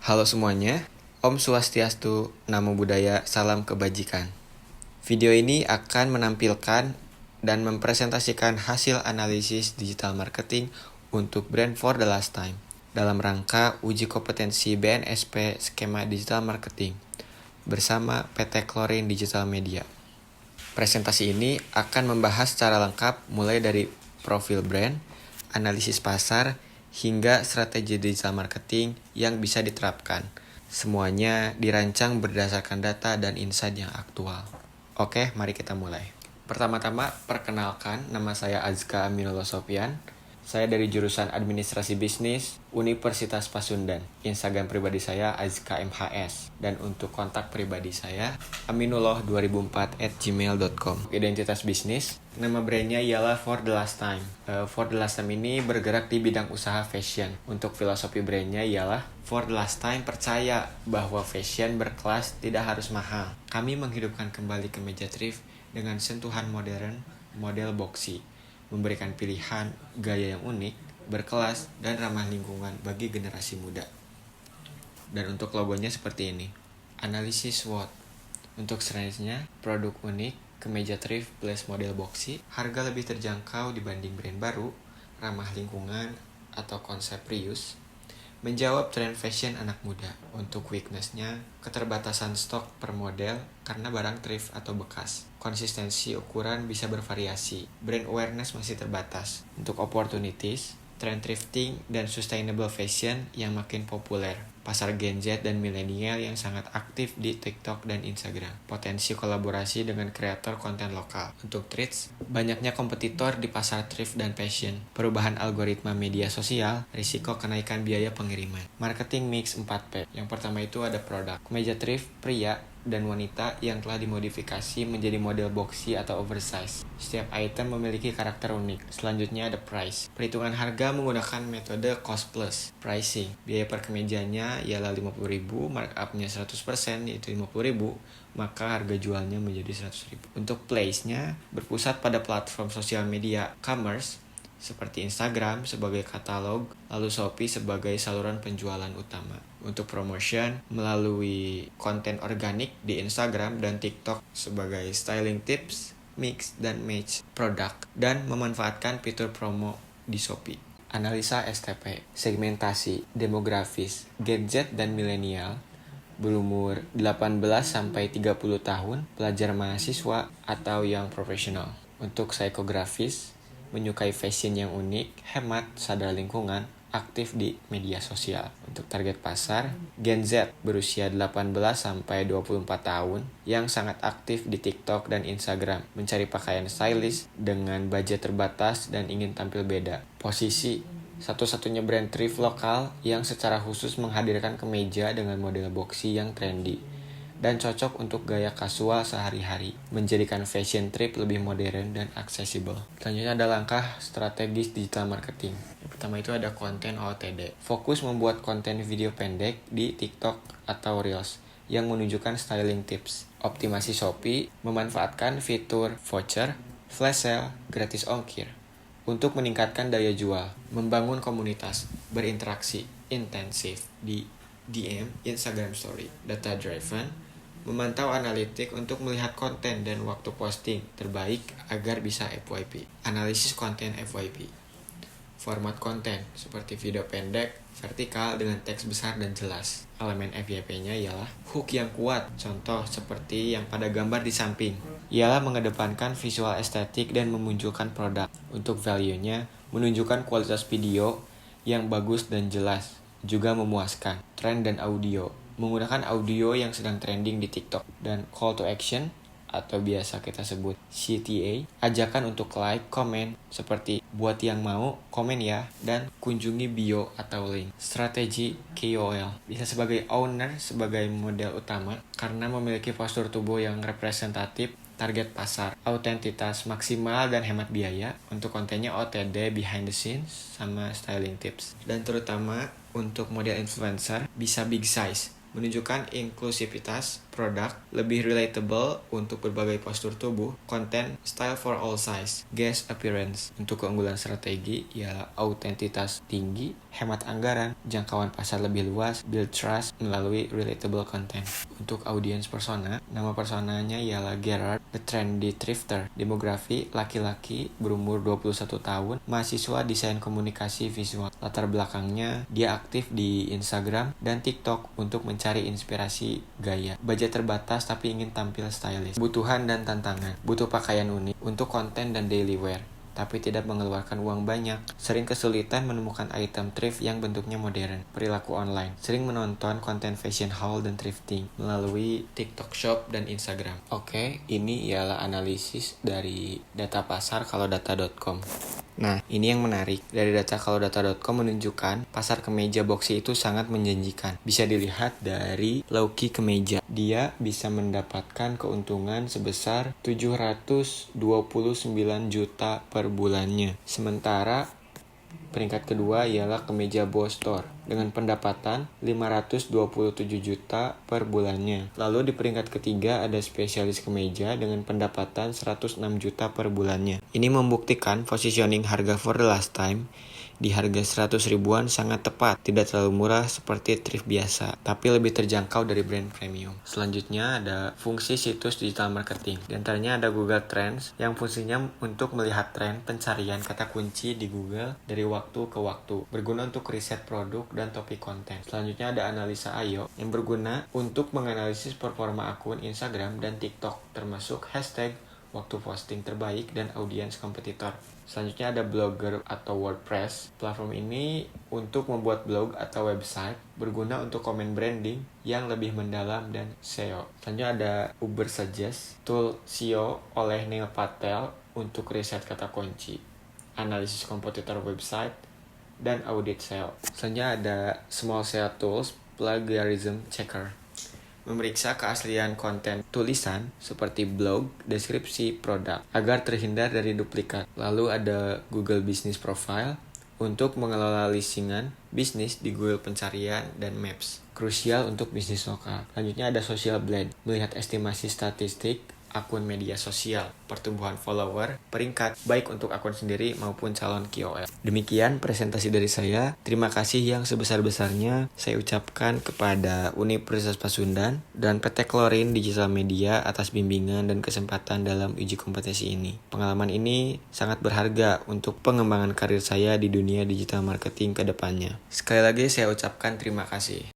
Halo semuanya, Om Swastiastu, Namo Buddhaya, Salam Kebajikan. Video ini akan menampilkan dan mempresentasikan hasil analisis digital marketing untuk brand for the last time dalam rangka uji kompetensi BNSP skema digital marketing bersama PT Klorin Digital Media. Presentasi ini akan membahas secara lengkap mulai dari profil brand, analisis pasar, hingga strategi digital marketing yang bisa diterapkan. Semuanya dirancang berdasarkan data dan insight yang aktual. Oke, mari kita mulai. Pertama-tama, perkenalkan, nama saya Azka Aminullah Sofyan. Saya dari jurusan Administrasi Bisnis Universitas Pasundan. Instagram pribadi saya Azka MHS. Dan untuk kontak pribadi saya aminullah2004@gmail.com. Identitas bisnis, nama brandnya ialah For the Last Time. For the Last Time ini bergerak di bidang usaha fashion. Untuk filosofi brandnya ialah For the Last Time percaya bahwa fashion berkelas tidak harus mahal. Kami menghidupkan kembali kemeja thrift dengan sentuhan modern, model boxy, memberikan pilihan gaya yang unik, berkelas, dan ramah lingkungan bagi generasi muda. Dan untuk logonya seperti ini. Analisis SWOT. Untuk selanjutnya, produk unik, kemeja thrift plus model boxy, harga lebih terjangkau dibanding brand baru, ramah lingkungan atau konsep reuse, menjawab tren fashion anak muda. Untuk weakness-nya, keterbatasan stok per model karena barang thrift atau bekas. Konsistensi ukuran bisa bervariasi. Brand awareness masih terbatas. Untuk opportunities, trend thrifting dan sustainable fashion yang makin populer. Pasar Gen Z dan milenial yang sangat aktif di TikTok dan Instagram. Potensi kolaborasi dengan kreator konten lokal. Untuk treats, banyaknya kompetitor di pasar thrift dan fashion. Perubahan algoritma media sosial, risiko kenaikan biaya pengiriman. Marketing mix 4P. Yang pertama itu ada produk. Kemeja thrift pria dan wanita yang telah dimodifikasi menjadi model boxy atau oversize. Setiap item memiliki karakter unik. Selanjutnya ada price. Perhitungan harga menggunakan metode cost plus. Pricing. Biaya per kemejanya ialah 50.000, markup-nya 100% yaitu 50.000, maka harga jualnya menjadi 100.000. Untuk place-nya berpusat pada platform sosial media commerce seperti Instagram sebagai katalog, lalu Shopee sebagai saluran penjualan utama. Untuk promotion melalui konten organik di Instagram dan TikTok sebagai styling tips, mix dan match produk, dan memanfaatkan fitur promo di Shopee. Analisa STP, segmentasi, demografis, Gen Z dan milenial, berumur 18-30 tahun, pelajar mahasiswa atau yang profesional. Untuk psikografis, menyukai fashion yang unik, hemat, sadar lingkungan, aktif di media sosial. Untuk target pasar, Gen Z berusia 18-24 tahun yang sangat aktif di TikTok dan Instagram, mencari pakaian stylish dengan budget terbatas dan ingin tampil beda. Posisi, satu-satunya brand thrift lokal yang secara khusus menghadirkan kemeja dengan model boxy yang trendy dan cocok untuk gaya kasual sehari-hari, menjadikan fashion thrift lebih modern dan aksesibel. Selanjutnya ada langkah strategis digital marketing. Yang pertama itu ada konten OOTD. Fokus membuat konten video pendek di TikTok atau Reels yang menunjukkan styling tips. Optimasi Shopee memanfaatkan fitur voucher, flash sale, gratis ongkir untuk meningkatkan daya jual. Membangun komunitas, berinteraksi intensif di DM, Instagram Story, data driven, memantau analitik untuk melihat konten dan waktu posting terbaik agar bisa FYP. Analisis konten FYP. Format konten seperti video pendek, vertikal dengan teks besar dan jelas. Elemen FYP-nya ialah hook yang kuat, contoh seperti yang pada gambar di samping. Ialah mengedepankan visual estetik dan memunculkan produk. Untuk value-nya, menunjukkan kualitas video yang bagus dan jelas, juga memuaskan. Trend dan audio, menggunakan audio yang sedang trending di TikTok. Dan call to action atau biasa kita sebut CTA, ajakan untuk like, komen seperti buat yang mau, komen ya, dan kunjungi bio atau link. Strategi KOL, bisa sebagai owner sebagai model utama karena memiliki postur tubuh yang representatif target pasar, autentitas maksimal dan hemat biaya. Untuk kontennya OTD, behind the scenes, sama styling tips. Dan terutama untuk model influencer bisa big size, menunjukkan inklusivitas, produk, lebih relatable untuk berbagai postur tubuh, konten, style for all size, guest appearance. Untuk keunggulan strategi ialah autentitas tinggi, hemat anggaran, jangkauan pasar lebih luas, build trust melalui relatable content. Untuk audience persona, nama personanya ialah Gerard, the trendy thrifter. Demografi, laki-laki, berumur 21 tahun, mahasiswa desain komunikasi visual. Latar belakangnya, dia aktif di Instagram dan TikTok untuk mencari inspirasi gaya. Budget terbatas tapi ingin tampil stylish. Kebutuhan dan tantangan, butuh pakaian unik untuk konten dan daily wear, tapi tidak mengeluarkan uang banyak. Sering kesulitan menemukan item thrift yang bentuknya modern. Perilaku online, sering menonton konten fashion haul dan thrifting melalui TikTok Shop dan Instagram. Oke, ini ialah analisis dari data pasar kalodata.com. Nah, ini yang menarik. Dari data kalodata.com menunjukkan pasar kemeja boxy itu sangat menjanjikan. Bisa dilihat dari Lauki Kemeja. Dia bisa mendapatkan keuntungan sebesar 729 juta per bulannya. Sementara peringkat kedua ialah Kemeja Boss Store dengan pendapatan 527 juta per bulannya. Lalu di peringkat ketiga ada Spesialis Kemeja dengan pendapatan 106 juta per bulannya. Ini membuktikan positioning harga for the last time di harga 100 ribuan sangat tepat, tidak terlalu murah seperti thrift biasa, tapi lebih terjangkau dari brand premium. Selanjutnya ada fungsi situs digital marketing. Di antaranya ada Google Trends yang fungsinya untuk melihat tren pencarian kata kunci di Google dari waktu ke waktu, berguna untuk riset produk dan topik konten. Selanjutnya ada analisa AYO yang berguna untuk menganalisis performa akun Instagram dan TikTok, termasuk hashtag, waktu posting terbaik, dan audiens kompetitor. Selanjutnya ada Blogger atau WordPress. Platform ini untuk membuat blog atau website, berguna untuk komen branding yang lebih mendalam dan SEO. Selanjutnya ada Ubersuggest, tool SEO oleh Neil Patel untuk riset kata kunci, analisis kompetitor website, dan audit SEO. Selanjutnya ada Small SEO Tools, Plagiarism Checker, memeriksa keaslian konten tulisan seperti blog, deskripsi produk agar terhindar dari duplikat. Lalu ada Google Business Profile untuk mengelola listingan bisnis di Google Pencarian dan Maps, krusial untuk bisnis lokal. Selanjutnya ada Social Blade, melihat estimasi statistik akun media sosial, pertumbuhan follower, peringkat, baik untuk akun sendiri maupun calon KOL. Demikian presentasi dari saya. Terima kasih yang sebesar-besarnya saya ucapkan kepada Universitas Pasundan dan PT Klorin Digital Media atas bimbingan dan kesempatan dalam uji kompetensi ini. Pengalaman ini sangat berharga untuk pengembangan karir saya di dunia digital marketing ke depannya. Sekali lagi saya ucapkan terima kasih.